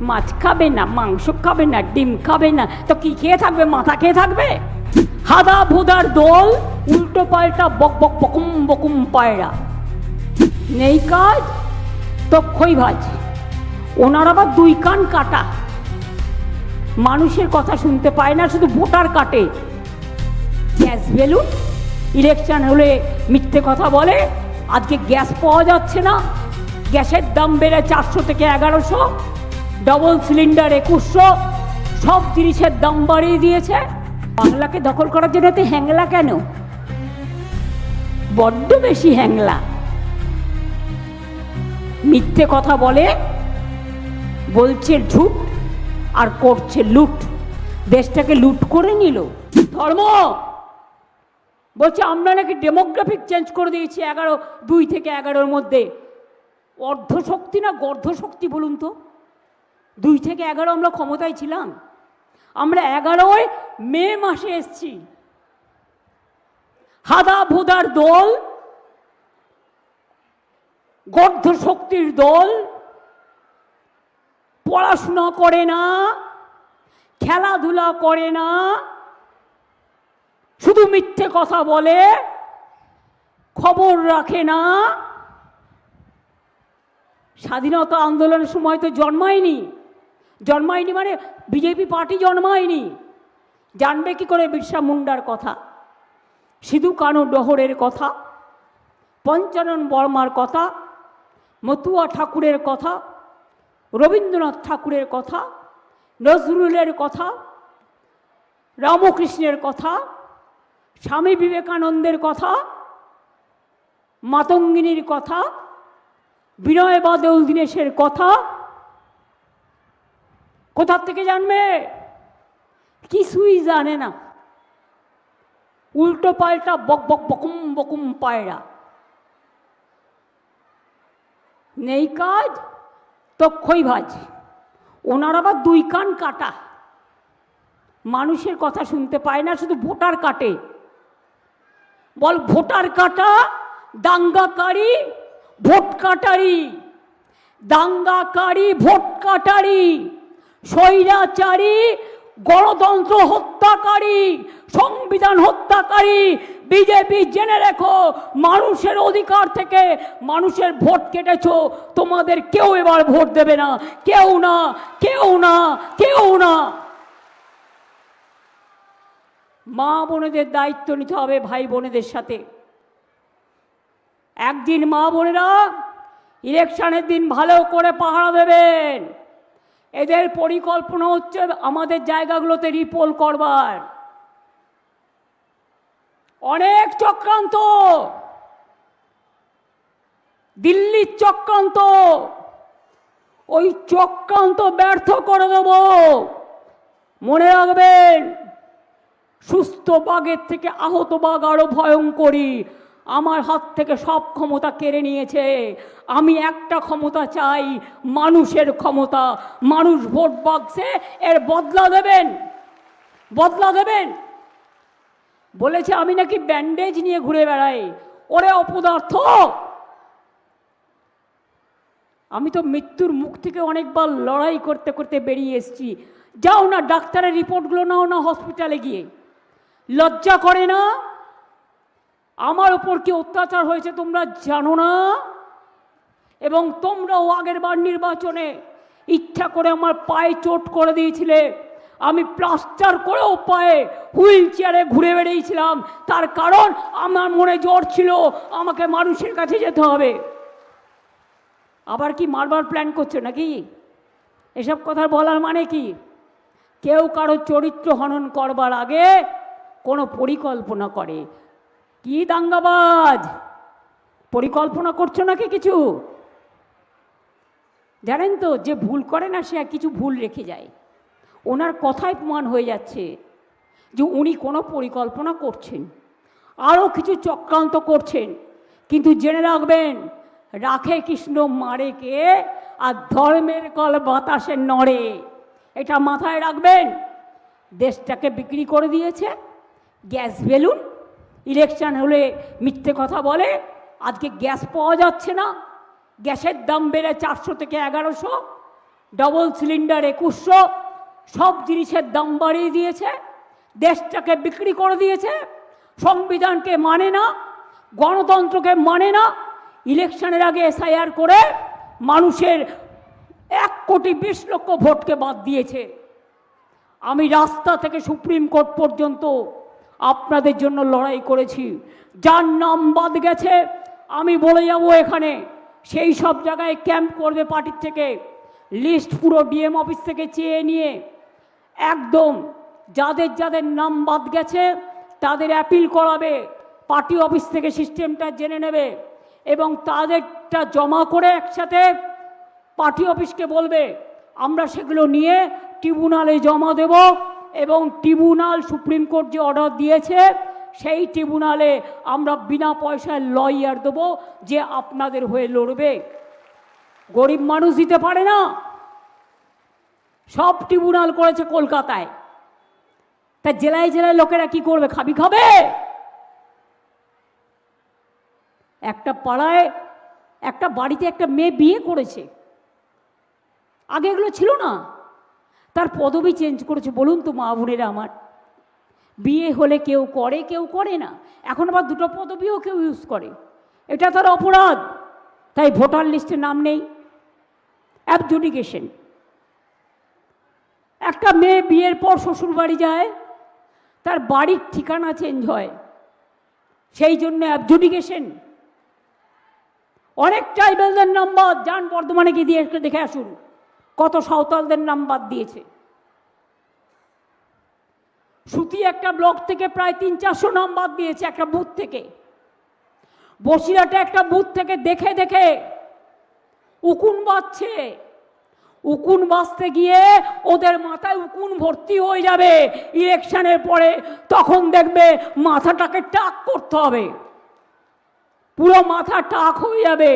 মাছ খাবে না, মাংস খাবে না, ডিম খাবে না, তো কি খেয়ে থাকবে? মাথা খেয়ে থাকবে? হাদা ভুদার দোল, উল্টো পাল্টা বক বক বকুম বকুম পায়রা, নেই কাজ তো খই ভাজ। ওনার আবার দুই কান কাটা, মানুষের কথা শুনতে পায় না, শুধু ভোটার কাটে। গ্যাস বেলুন, ইলেকশন হলে মিথ্যে কথা বলে। আজকে গ্যাস পাওয়া যাচ্ছে না, গ্যাসের দাম বেড়ে 400 থেকে 1100, ডবল সিলিন্ডার 2100, সব জিনিসের দাম বাড়িয়ে দিয়েছে। বাংলাকে দখল করার জন্য তো হ্যাংলা কেন? বড্ড বেশি হ্যাংলা। মিথ্যে কথা বলে, বলছে ঝুট আর করছে লুট। দেশটাকে লুট করে নিল। ধর্ম বলছে আমরা নাকি ডেমোগ্রাফিক চেঞ্জ করে দিয়েছি 2 থেকে 11-র মধ্যে। অর্ধশক্তি না গর্ধশক্তি বলুন তো? 2 থেকে 11 আমরা ক্ষমতায় ছিলাম। আমরা 11 মে মাসে এসছি। হাদা ভুদার দল, গর্ধশক্তির দল, পড়াশোনা করে না, খেলাধুলা করে না, শুধু মিথ্যে কথা বলে, খবর রাখে না। স্বাধীনতা আন্দোলনের সময় তো জন্মায়নি মানে বিজেপি পার্টি জন্মায়নি। জানবে কি করে বিরসা মুন্ডার কথা, সিধু কানু ডোহরের কথা, পঞ্চানন বর্মার কথা, মতুয়া ঠাকুরের কথা, রবীন্দ্রনাথ ঠাকুরের কথা, নজরুলের কথা, রামকৃষ্ণের কথা, স্বামী বিবেকানন্দের কথা, মাতঙ্গিনীর কথা, বিনয় বাদল দীনেশের কথা। কোথা থেকে জানবে? কিছুই জানে না। উল্টো পাল্টা বক বক বকুম বকুম পায়রা, নেই কাজ তো খই ভাজ। ওনার আবার 2 কান কাটা, মানুষের কথা শুনতে পায় না, শুধু ভোটার কাটে। বল ভোটার কাটা, দাঙ্গাকারী, ভোট কাটারি, দাঙ্গাকারী, ভোট কাটারি, স্বৈরাচারী, গণতন্ত্র হত্যাকারী, সংবিধান হত্যাকারী। বিজেপি জেনে রেখো, মানুষের অধিকার থেকে মানুষের ভোট কেটেছো। তোমাদের কেউ এবার ভোট দেবে না, কেউ না, কেউ না, কেউ না। মা বোনেদের দায়িত্ব নিতে হবে ভাই বোনেদের সাথে। একদিন মা বোনেরা ইলেকশনের দিন ভালো করে পাহারা দেবেন। এদের পরিকল্পনা হচ্ছে আমাদের জায়গাগুলোতে রিপোল করবার। অনেক চক্রান্ত, দিল্লির চক্রান্ত, ওই চক্রান্ত ব্যর্থ করে দেব। মনে রাখবেন, সুস্থ বাঘের থেকে আহত বাঘ আরো ভয়ঙ্করী। আমার হাত থেকে সব ক্ষমতা কেড়ে নিয়েছে। আমি একটা ক্ষমতা চাই, মানুষের ক্ষমতা। মানুষ ভোট বাক্সে এর বদলা দেবেন, বদলা দেবেন। বলেছে আমি নাকি ব্যান্ডেজ নিয়ে ঘুরে বেড়াই। ওরে অপদার্থ, আমি তো মৃত্যুর মুখ থেকে অনেকবার লড়াই করতে করতে বেরিয়ে এসেছি। যাও না, ডাক্তারের রিপোর্টগুলো নাও না হসপিটালে গিয়ে। লজ্জা করে না? আমার উপর কি অত্যাচার হয়েছে তোমরা জানো না? এবং তোমরাও আগের বার নির্বাচনে ইচ্ছা করে আমার পায়ে চোট করে দিয়েছিলে। আমি প্লাস্টার করেও পায়ে হুইল চেয়ারে ঘুরে বেড়িয়েছিলাম। তার কারণ আমার মনে জ্বর ছিল, আমাকে মানুষের কাছে যেতে হবে। আবার কি মারবার প্ল্যান করছো নাকি? এসব কথা বলার মানে কি? কেউ কারো চরিত্র হনন করবার আগে কোনো পরিকল্পনা করে। কি দাঙ্গাবাজ, পরিকল্পনা করছো নাকি কিছু? জানেন তো, যে ভুল করে না সে কিছু ভুল রেখে যায়। ওনার কথায় প্রমাণ হয়ে যাচ্ছে যে উনি কোনো পরিকল্পনা করছেন, আরও কিছু চক্রান্ত করছেন। কিন্তু জেনে রাখবেন, রাখে কৃষ্ণ মারে কে, আর ধর্মের কল বাতাসে নড়ে। এটা মাথায় রাখবেন। দেশটাকে বিক্রি করে দিয়েছে। গ্যাস বেলুন, ইলেকশন হলে মিথ্যে কথা বলে। আজকে গ্যাস পাওয়া যাচ্ছে না, গ্যাসের দাম বেড়ে 400 থেকে 1100, ডবল সিলিন্ডার 2100, সব জিনিসের দাম বাড়িয়ে দিয়েছে, দেশটাকে বিক্রি করে দিয়েছে, সংবিধানকে মানে না, গণতন্ত্রকে মানে না। ইলেকশনের আগে এসআইআর করে মানুষের 1,20,00,000 ভোটকে বাদ দিয়েছে। আমি রাস্তা থেকে সুপ্রিম কোর্ট পর্যন্ত আপনাদের জন্য লড়াই করেছি। যার নাম বাদ গেছে আমি বলে যাব এখানে, সেই সব জায়গায় ক্যাম্প করবে পার্টির থেকে, লিস্ট পুরো ডিএম অফিস থেকে চেয়ে নিয়ে একদম যাদের যাদের নাম বাদ গেছে তাদের অ্যাপিল করাবে, পার্টি অফিস থেকে সিস্টেমটা জেনে নেবে এবং তাদেরটা জমা করে একসাথে পার্টি অফিসকে বলবে আমরা সেগুলো নিয়ে ট্রিব্যুনালে জমা দেব এবং ট্রিব্যুনাল সুপ্রিম কোর্ট যে অর্ডার দিয়েছে সেই ট্রিব্যুনালে আমরা বিনা পয়সায় লয়ার দেবো যে আপনাদের হয়ে লড়বে। গরিব মানুষ দিতে পারে না, সব ট্রিব্যুনাল করেছে কলকাতায়, তা জেলায় জেলায় লোকেরা কি করবে? খাবে। একটা পাড়ায় একটা বাড়িতে একটা মেয়ে বিয়ে করেছে, আগে এগুলো ছিল না, তার পদবি চেঞ্জ করেছে। বলুন তো মা বোনেরা আমার, বিয়ে হলে কেউ করে কেউ করে না, এখন আবার দুটো পদবিও কেউ ইউজ করে, এটা তার অপরাধ। তাই ভোটার লিস্টে নাম নেই, অ্যাবজুডিকেশন। একটা মেয়ে বিয়ের পর শ্বশুর বাড়ি যায়, তার বাড়ির ঠিকানা চেঞ্জ হয়, সেই জন্য অ্যাবজুডিকেশন। অনেক ট্রাইবেলদের নাম বাদ, যান বর্ধমানে গিয়ে দিয়ে দেখে আসুন কত সাঁওতালদের নাম বাদ দিয়েছে। সুতি একটা ব্লক থেকে প্রায় 300-400 নাম বাদ দিয়েছে একটা বুথ থেকে। বসিরহাটে একটা বুথ থেকে দেখে দেখে উকুন বাজছে, উকুন বাজতে গিয়ে ওদের মাথায় উকুন ভর্তি হয়ে যাবে ইলেকশনের পরে, তখন দেখবে মাথাটাকে টাক করতে হবে, পুরো মাথা টাক হয়ে যাবে,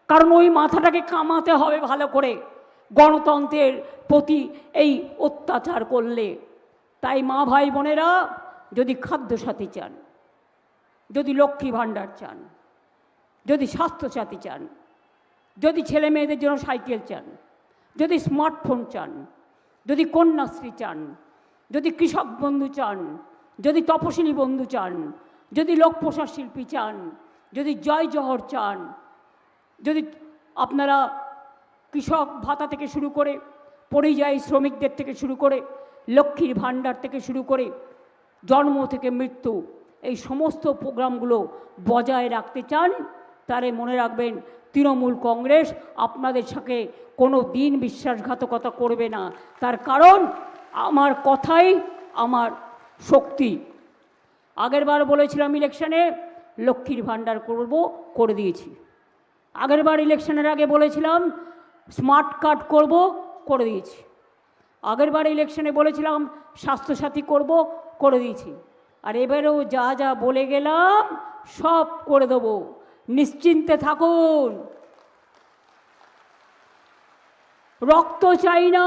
কারণ ওই মাথাটাকে কামাতে হবে ভালো করে গণতন্ত্রের প্রতি এই অত্যাচার করলে। তাই মা ভাই বোনেরা, যদি খাদ্যসাথী চান, যদি লক্ষ্মী ভাণ্ডার চান, যদি স্বাস্থ্যসাথী চান, যদি ছেলে মেয়েদের জন্য সাইকেল চান, যদি স্মার্টফোন চান, যদি কন্যাশ্রী চান, যদি কৃষক বন্ধু চান, যদি তপশিলি বন্ধু চান, যদি লোক প্রসার শিল্পী চান, যদি জয় জহর চান, যদি আপনারা কৃষক ভাতা থেকে শুরু করে পরিযায়ী শ্রমিকদের থেকে শুরু করে লক্ষ্মীর ভাণ্ডার থেকে শুরু করে জন্ম থেকে মৃত্যু এই সমস্ত প্রোগ্রামগুলো বজায় রাখতে চান, তারে মনে রাখবেন তৃণমূল কংগ্রেস আপনাদের সাথে কোনো দিন বিশ্বাসঘাতকতা করবে না। তার কারণ আমার কথাই আমার শক্তি। আগেরবার বলেছিলাম ইলেকশনে লক্ষ্মীর ভাণ্ডার করব, করে দিয়েছি। আগেরবার ইলেকশনের আগে বলেছিলাম স্মার্ট কার্ড করব, করে দিয়েছি। আগেরবার ইলেকশনে বলেছিলাম স্বাস্থ্যসাথী করব, করে দিয়েছি। আর এবারেও যা যা বলে গেলাম সব করে দেব, নিশ্চিন্তে থাকুন। রক্ত চাই না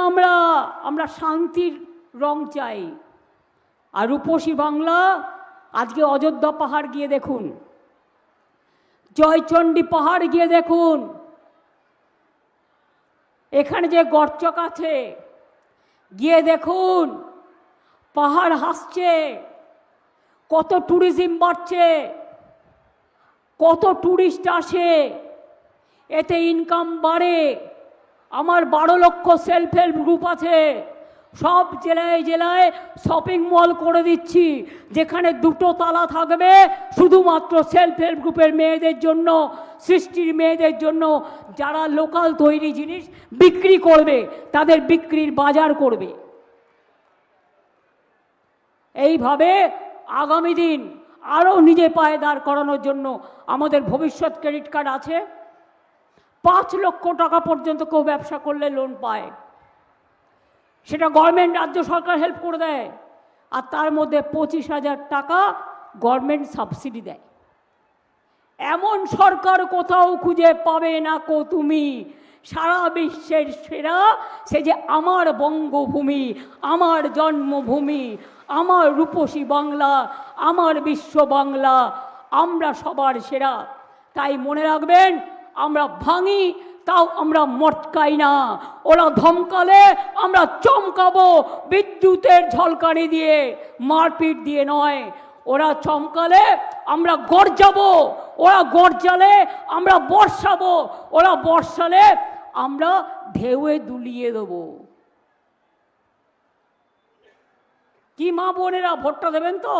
আমরা শান্তির রং চাই। আর রূপসী বাংলা, আজকে অযোধ্যা পাহাড় গিয়ে দেখুন, জয়চণ্ডী পাহাড় গিয়ে দেখুন, এখানে যে গর্চক আছে গিয়ে দেখুন, পাহাড় হাসছে, কত ট্যুরিজম বাড়ছে, কত ট্যুরিস্ট আসে, এতে ইনকাম বাড়ে। আমার 12 লক্ষ সেলফ হেল্প গ্রুপ আছে, সব জেলায় জেলায় শপিং মল করে দিচ্ছি, যেখানে 2টো তালা থাকবে শুধুমাত্র সেলফ হেল্প গ্রুপের মেয়েদের জন্য, সৃষ্টির মেয়েদের জন্য, যারা লোকাল তৈরি জিনিস বিক্রি করবে, তাদের বিক্রির বাজার করবে। এইভাবে আগামী দিন আরও নিজে পায়ে দাঁড় করানোর জন্য আমাদের ভবিষ্যৎ ক্রেডিট কার্ড আছে। 5 লক্ষ টাকা পর্যন্ত কেউ ব্যবসা করলে লোন পায়, সেটা গভর্নমেন্ট রাজ্য সরকার হেল্প করে দেয়, আর তার মধ্যে 25,000 টাকা গভর্নমেন্ট সাবসিডি দেয়। এমন সরকার কোথাও খুঁজে পাবে না কো তুমি, সারা বিশ্বের সেরা। সে যে আমার বঙ্গভূমি, আমার জন্মভূমি, আমার রূপসী বাংলা, আমার বিশ্ব বাংলা, আমরা সবার সেরা। তাই মনে রাখবেন, আমরা ভাঙি তাও আমরা মটকাই না। ওরা ধমকালে আমরা চমকাবো, বিদ্যুতের ঝলকানি দিয়ে, মারপিট দিয়ে নয়। ওরা চমকালে আমরা গর্জাবো, ওরা গর্জালে আমরা বর্ষাবো, ওরা বর্ষালে আমরা ঢেউয়ে দুলিয়ে দেবো। কি মা বোনেরা, ভোটটা দেবেন তো?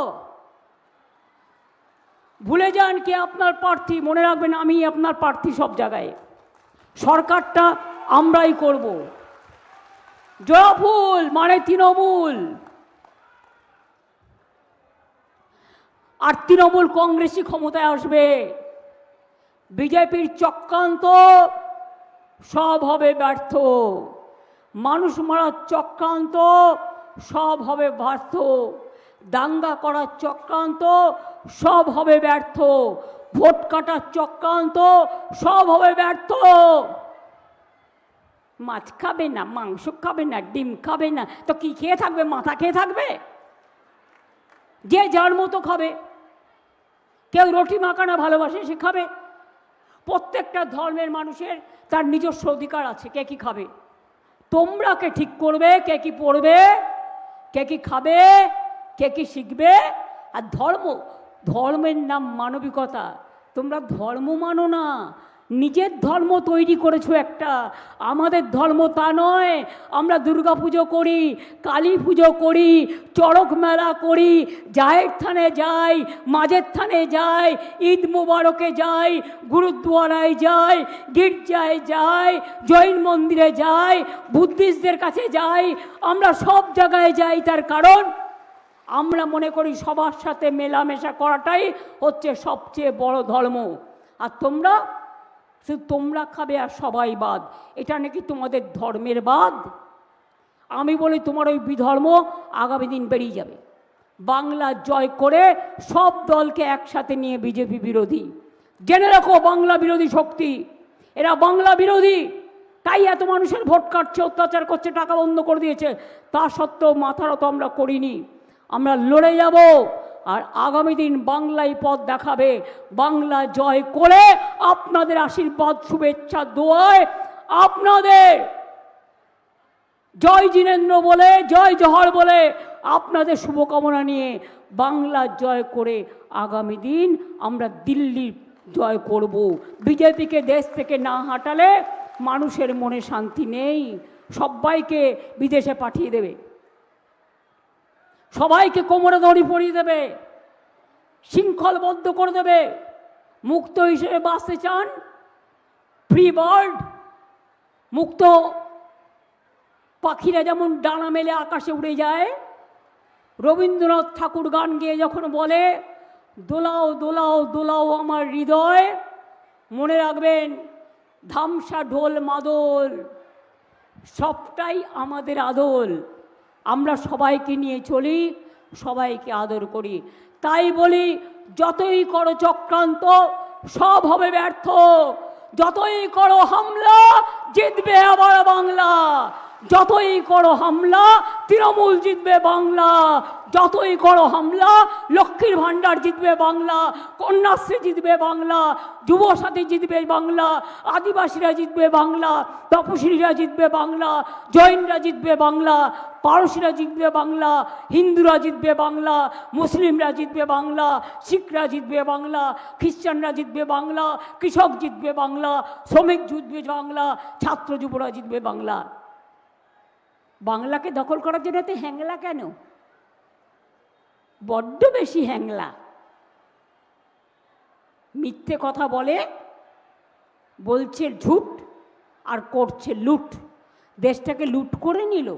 ভুলে যান কে আপনার প্রার্থী, মনে রাখবেন আমি আপনার প্রার্থী সব জায়গায়। সরকারটা আমরাই করব। জয়ফুল মানে তৃণমূল, আর তৃণমূল কংগ্রেসই ক্ষমতায় আসবে। বিজেপির চক্রান্ত সব হবে ব্যর্থ, মানুষ মারার চক্রান্ত সব হবে ব্যর্থ, দাঙ্গা করার চক্রান্ত সব হবে ব্যর্থ, ভোট কাটার চক্রান্ত সব হবে ব্যর্থ। মাছ খাবে না, মাংস খাবে না, ডিম খাবে না, তো কি খেয়ে থাকবে? মাথা খেয়ে থাকবে? যে যার মতো খাবে। কেউ রুটি মাখানা ভালোবাসে, সে খাবে। প্রত্যেকটা ধর্মের মানুষের তার নিজস্ব অধিকার আছে কে কি খাবে। তোমরা কে ঠিক করবে কে কি পড়বে, কে কি খাবে, কে কি শিখবে। আর ধর্মের নাম মানবিকতা। তোমরা ধর্ম মানো না, নিজের ধর্ম তৈরি করেছো একটা। আমাদের ধর্ম তা নয়। আমরা দুর্গা পুজো করি, কালী পুজো করি, চড়ক মেলা করি, জাহের থানে যাই, মাঝের থানে যাই, ঈদ মুবারকে যাই, গুরুদ্বারায় যাই, গির্জায় যাই, জৈন মন্দিরে যাই, বুদ্ধিস্টদের কাছে যাই, আমরা সব জায়গায় যাই। তার কারণ আমরা মনে করি সবার সাথে মেলামেশা করাটাই হচ্ছে সবচেয়ে বড় ধর্ম। আর তোমরা শুধু তোমরা খাবে আর সবাই বাদ, এটা নাকি তোমাদের ধর্মের বাদ? আমি বলি তোমার ওই বিধর্ম আগামী দিন বেরিয়ে যাবে। বাংলা জয় করে সব দলকে একসাথে নিয়ে বিজেপি বিরোধী, জেনে রাখো বাংলা বিরোধী শক্তি, এরা বাংলা বিরোধী। তাই এত মানুষের ভোট কাটছে, অত্যাচার করছে, টাকা বন্ধ করে দিয়েছে। তা সত্ত্বেও মাথার তো আমরা করিনি। আমরা লড়ে যাব, আর আগামী দিন বাংলাই পথ দেখাবে। বাংলা জয় করে আপনাদের আশীর্বাদ, শুভেচ্ছা, দোয়ায় আপনাদের জয় জিনেন্দ্র বলে, জয় জহর বলে আপনাদের শুভকামনা নিয়ে বাংলা জয় করে আগামী দিন আমরা দিল্লি জয় করব। বিজেপিকে দেশ থেকে না হাঁটালে মানুষের মনে শান্তি নেই। সবাইকে বিদেশে পাঠিয়ে দেবে, সবাইকে কোমরে দড়ি পরিয়ে দেবে, শৃঙ্খলবদ্ধ করে দেবে। মুক্ত হিসেবে বাঁচতে চান, ফ্রি বার্ড, মুক্ত পাখিরা যেমন ডানা মেলে আকাশে উড়ে যায়, রবীন্দ্রনাথ ঠাকুর গান গেয়ে যখন বলে দোলাও দোলাও দোলাও আমার হৃদয়, মনে রাখবেন ধামসা ঢোল মাদল সবটাই আমাদের আদল। আমরা সবাইকে নিয়ে চলি, সবাইকে আদর করি। তাই বলি যতই করো চক্রান্ত সব হবে ব্যর্থ, যতই করো হামলা জিতবে আবার বাংলা, যতই করো হামলা তৃণমূল জিতবে বাংলা, যতই করো হামলা লক্ষ্মীর ভাণ্ডার জিতবে বাংলা, কন্যাশ্রী জিতবে বাংলা, যুবসাথী জিতবে বাংলা, আদিবাসীরা জিতবে বাংলা, তপশিলীরা জিতবে বাংলা, জৈনরা জিতবে বাংলা, পারসীরা জিতবে বাংলা, হিন্দুরা জিতবে বাংলা, মুসলিমরা জিতবে বাংলা, শিখরা জিতবে বাংলা, খ্রিস্টানরা জিতবে বাংলা, কৃষক জিতবে বাংলা, শ্রমিক জিতবে বাংলা, ছাত্র যুবরা জিতবে বাংলা। বাংলাকে দখল করার জন্য এত হ্যাংলা কেন? বড্ড বেশি হ্যাংলা। মিথ্যে কথা বলে, বলছে ঝুট আর করছে লুট, দেশটাকে লুট করে নিল।